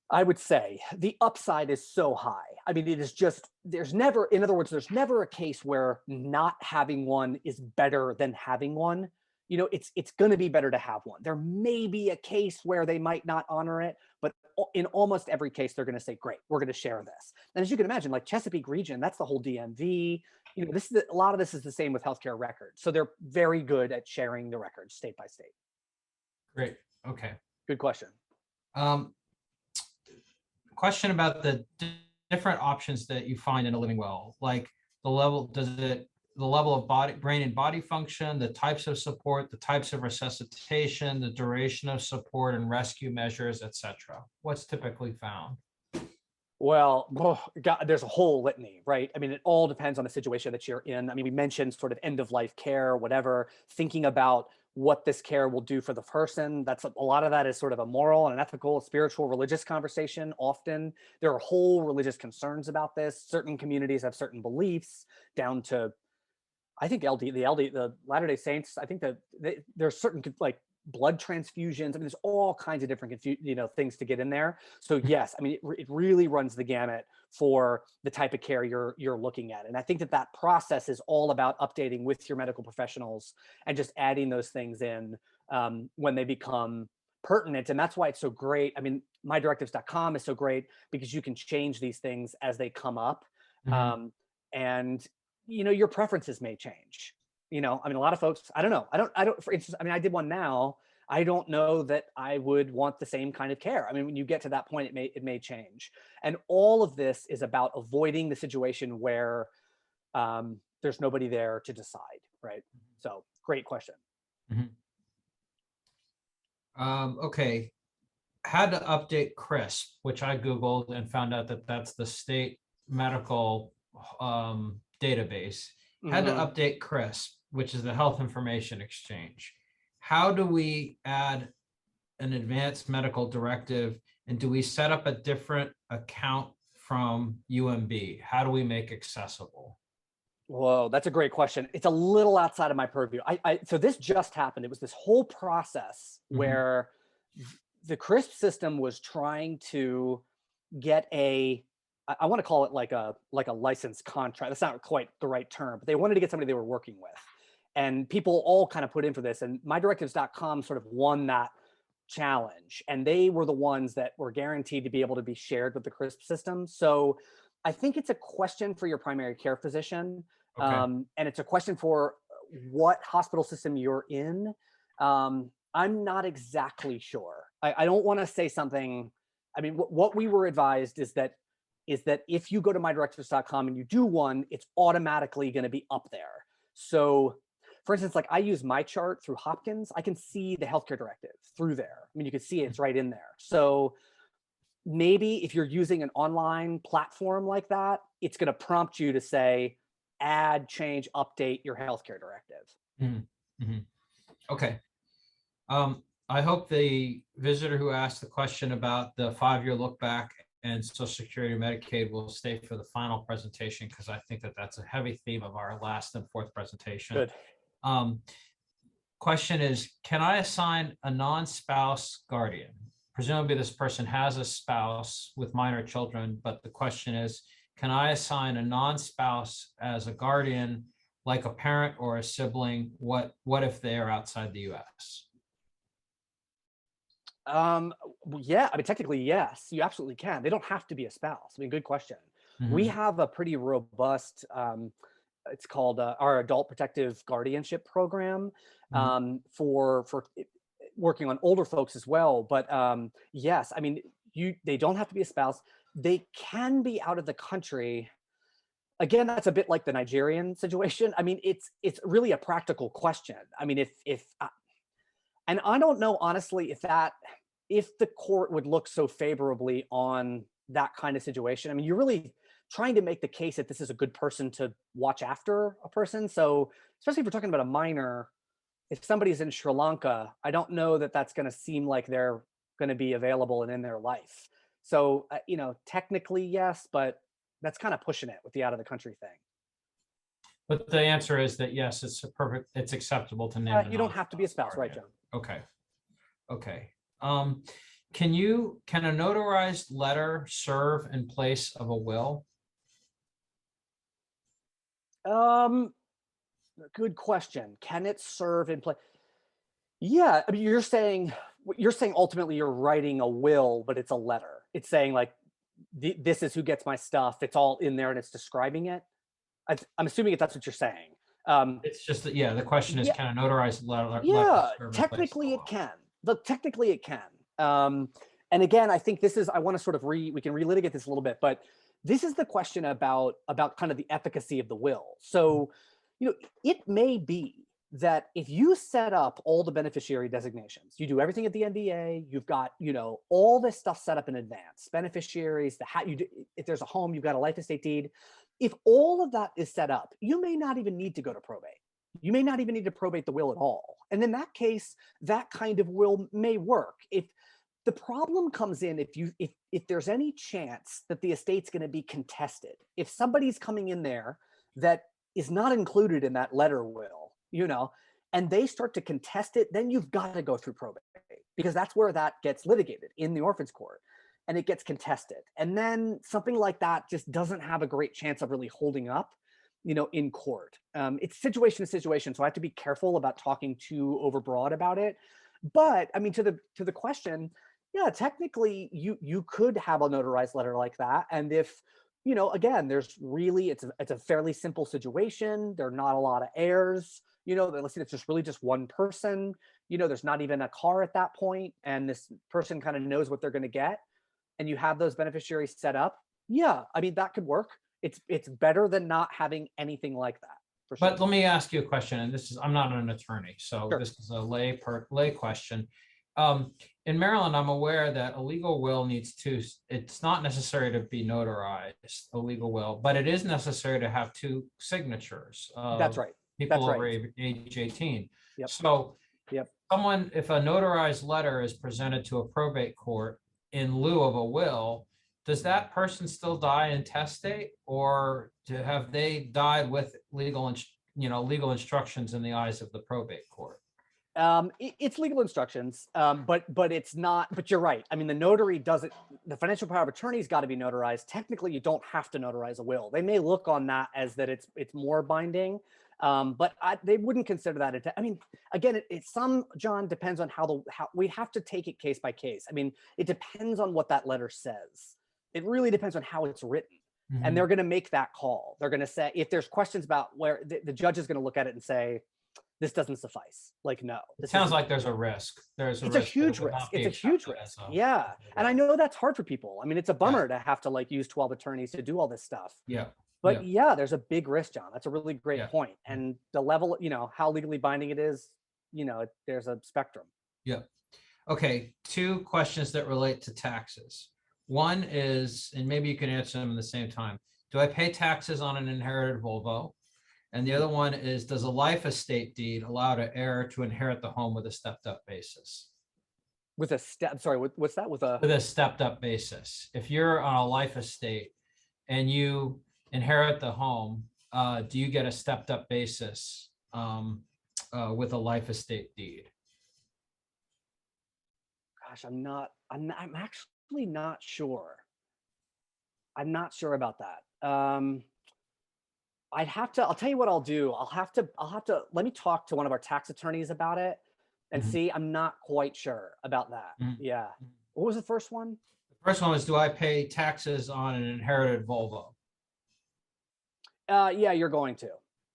I would say the upside is so high. I mean, it is just, in other words, there's never a case where not having one is better than having one. It's going to be better to have one. There may be a case where they might not honor it, but in almost every case, they're going to say, great, we're going to share this. And as you can imagine, like Chesapeake region, that's the whole DMV. A lot of this is the same with healthcare records. So they're very good at sharing the records state by state. Great. Okay. Good question. Question about the different options that you find in a living will, like the level of brain and body function, the types of support, the types of resuscitation, the duration of support and rescue measures, etc. What's typically found? Well, God, there's a whole litany, right? I mean, it all depends on the situation that you're in. I mean, we mentioned sort of end of life care, whatever, thinking about what this care will do for the person. That's a lot of that is sort of a moral and an ethical, spiritual, religious conversation. Often there are whole religious concerns about this. Certain communities have certain beliefs down to, I think the Latter-day Saints, I think that there's certain like blood transfusions. I mean, there's all kinds of different things to get in there. So yes, I mean, it really runs the gamut for the type of care you're looking at. And I think that process is all about updating with your medical professionals and just adding those things in when they become pertinent. And that's why it's so great. I mean, mydirectives.com is so great because you can change these things as they come up. Mm-hmm. And your preferences may change. I mean, a lot of folks, I don't know. For instance, I mean, I did one now. I don't know that I would want the same kind of care. I mean, when you get to that point, it may change. And all of this is about avoiding the situation where there's nobody there to decide, right? So great question. Mm-hmm. Okay. Had to update CRISP, which I Googled and found out that that's the state medical database. Had to update CRISP, which is the Health Information Exchange. How do we add an advanced medical directive, and do we set up a different account from UMB? How do we make accessible? Whoa, that's a great question. It's a little outside of my purview. So this just happened. It was this whole process where the CRISP system was trying to get I want to call it like a licensed contract. That's not quite the right term, but they wanted to get somebody they were working with. And people all kind of put in for this, and mydirectives.com sort of won that challenge. And they were the ones that were guaranteed to be able to be shared with the CRISP system. So I think it's a question for your primary care physician. Okay. And it's a question for what hospital system you're in. I'm not exactly sure. I don't want to say something. I mean, what we were advised is that if you go to mydirectives.com and you do one, it's automatically going to be up there. So for instance, like I use my chart through Hopkins, I can see the healthcare directive through there. I mean, you can see it's right in there. So maybe if you're using an online platform like that, it's going to prompt you to say, add, change, update your healthcare directive. Mm-hmm. Okay. I hope the visitor who asked the question about the 5-year look back and Social Security, Medicaid will stay for the final presentation because I think that that's a heavy theme of our last and fourth presentation. Good. Question is, can I assign a non-spouse guardian? Presumably this person has a spouse with minor children, but the question is, can I assign a non-spouse as a guardian, like a parent or a sibling? What if they are outside the US? Yeah, I mean, technically, yes, you absolutely can. They don't have to be a spouse. I mean, good question. We have a pretty robust, it's called our Adult Protective Guardianship Program for working on older folks as well. But yes, I mean, they don't have to be a spouse. They can be out of the country. Again, that's a bit like the Nigerian situation. I mean, it's really a practical question. I mean, and I don't know, honestly, if the court would look so favorably on that kind of situation. I mean, you're really trying to make the case that this is a good person to watch after a person. So especially if we're talking about a minor, if somebody's in Sri Lanka, I don't know that that's going to seem like they're going to be available and in their life. So, technically, yes, but that's kind of pushing it with the out of the country thing. But the answer is that yes, it's acceptable to name. You don't have to be a spouse, right, John? Okay. Can a notarized letter serve in place of a will? Good question. Can it serve in place? Yeah, I mean, you're saying ultimately you're writing a will, but it's a letter. It's saying like, this is who gets my stuff. It's all in there and it's describing it. I'm assuming that's what you're saying. It's just that, the question is, can a notarized letter? Yeah, technically it can. Technically it can. And again, I think I want to sort of we can relitigate this a little bit, but this is the question about kind of the efficacy of the will. So, it may be that if you set up all the beneficiary designations, you do everything at the NDA, you've got, all this stuff set up in advance, beneficiaries, if there's a home, you've got a life estate deed. If all of that is set up, you may not even need to go to probate. You may not even need to probate the will at all. And in that case, that kind of will may work. If the problem comes in, if there's any chance that the estate's going to be contested, if somebody's coming in there that is not included in that letter will, and they start to contest it, then you've got to go through probate, because that's where that gets litigated, in the orphans court, and it gets contested. And then something like that just doesn't have a great chance of really holding up, in court. It's situation to situation, so I have to be careful about talking too overbroad about it. But I mean, to the question, yeah, technically you could have a notarized letter like that. And if, again, there's really, it's a fairly simple situation. There are not a lot of heirs, let's say it's just really just one person, there's not even a car at that point, and this person kind of knows what they're going to get, and you have those beneficiaries set up. Yeah, I mean, that could work. It's better than not having anything like that. For sure. But let me ask you a question, and I'm not an attorney, so Sure. This is a lay question. In Maryland, I'm aware that a legal will it's not necessary to be notarized, a legal will, but it is necessary to have two signatures. That's right. People over age 18. Yep. So if a notarized letter is presented to a probate court in lieu of a will, does that person still die intestate, or have they died with legal instructions in the eyes of the probate court? It's legal instructions, but it's not. But you're right. I mean, the notary doesn't. The financial power of attorney's got to be notarized. Technically, you don't have to notarize a will. They may look on that as that it's more binding, but they wouldn't consider that. I mean, again, John, depends on how we have to take it case by case. I mean, it depends on what that letter says. It really depends on how it's written. Mm-hmm. And they're going to make that call. They're going to say, if there's questions about where the judge is going to look at it and say, this doesn't suffice. Like, no. It sounds like there's a risk. It's a huge risk. It's a huge risk. Yeah. And I know that's hard for people. I mean, it's a bummer to have to use 12 attorneys to do all this stuff. Yeah. But there's a big risk, John. That's a really great point. And the level, how legally binding it is, there's a spectrum. Yeah. Okay. Two questions that relate to taxes. One is, and maybe you can answer them at the same time. Do I pay taxes on an inherited Volvo? And the other one is, does a life estate deed allow an heir to inherit the home with a stepped up basis? With a step, sorry, what's that? With a, With a stepped up basis. If you're on a life estate and you inherit the home, do you get a stepped up basis with a life estate deed? gosh, I'm actually not sure. I'm not sure about that. I'll tell you what I'll do. I'll have to, let me talk to one of our tax attorneys about it and Mhm. see. I'm not quite sure about that. Mhm. Yeah. What was the first one? The first one is, do I pay taxes on an inherited Volvo? Yeah, you're going to.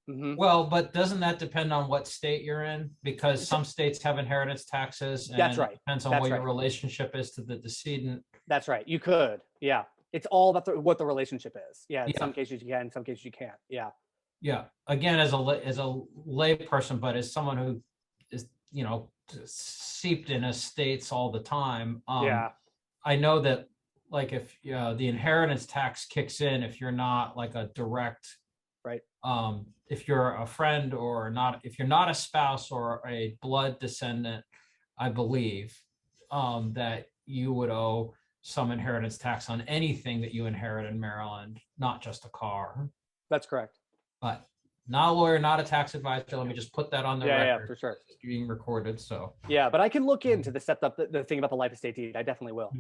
Mhm. Well, but doesn't that depend on what state you're in? Because some states have inheritance taxes That's and it right. depends on That's what your right. relationship is to the decedent. That's right. You could. Yeah. It's all about what the relationship is. Yeah. In Yeah, some cases you can, in some cases you can't. Yeah. yeah. Again, as a lay person, but as someone who is, seeped in estates all the time, Yeah. I know that like if the inheritance tax kicks in if you're not like a direct Right. if you're a friend or not, if you're not a spouse or a blood descendant, I believe that you would owe some inheritance tax on anything that you inherit in Maryland, not just a car. That's correct. But not a lawyer, not a tax advisor. Let me just put that on the Yeah. Yeah. record. For sure. It's being recorded. So, Yeah. But I can look into the stepped up, the thing about the life estate deed. I definitely will.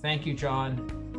thank you, John.